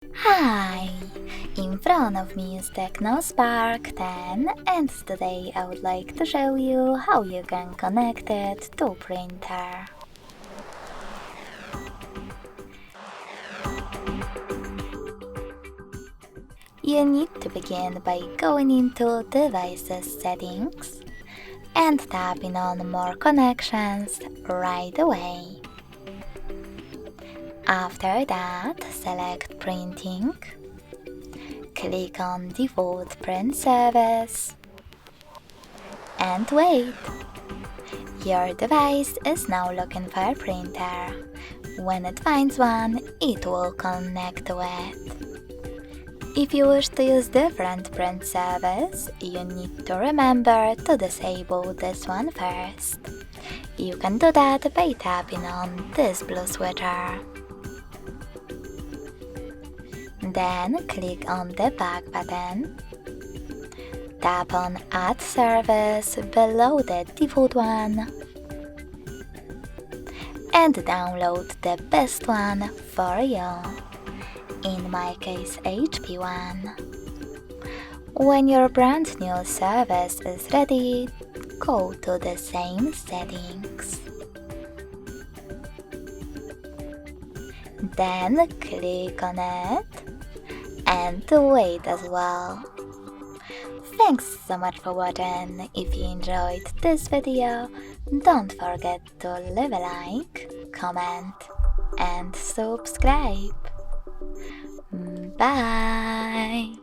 Hi! In front of me is TECNO SPARK 10 and today I would like to show you how you can connect it to printer. You need to begin by going into Devices Settings and tapping on More Connections right away. After that, select Printing, click on Default Print Service, and wait. Your device is now looking for a printer. When it finds one, it will connect to it. If you wish to use different print service, you need to remember to disable this one first. You can do that by tapping on this blue switcher. Then click on the back button. Tap on Add Service below the default one and download the best one for you, in my case HP one. When your brand new service is ready, go to the same settings. Then click on it and wait as well. Thanks so much for watching. If you enjoyed this video, don't forget to leave a like, comment and subscribe. Bye!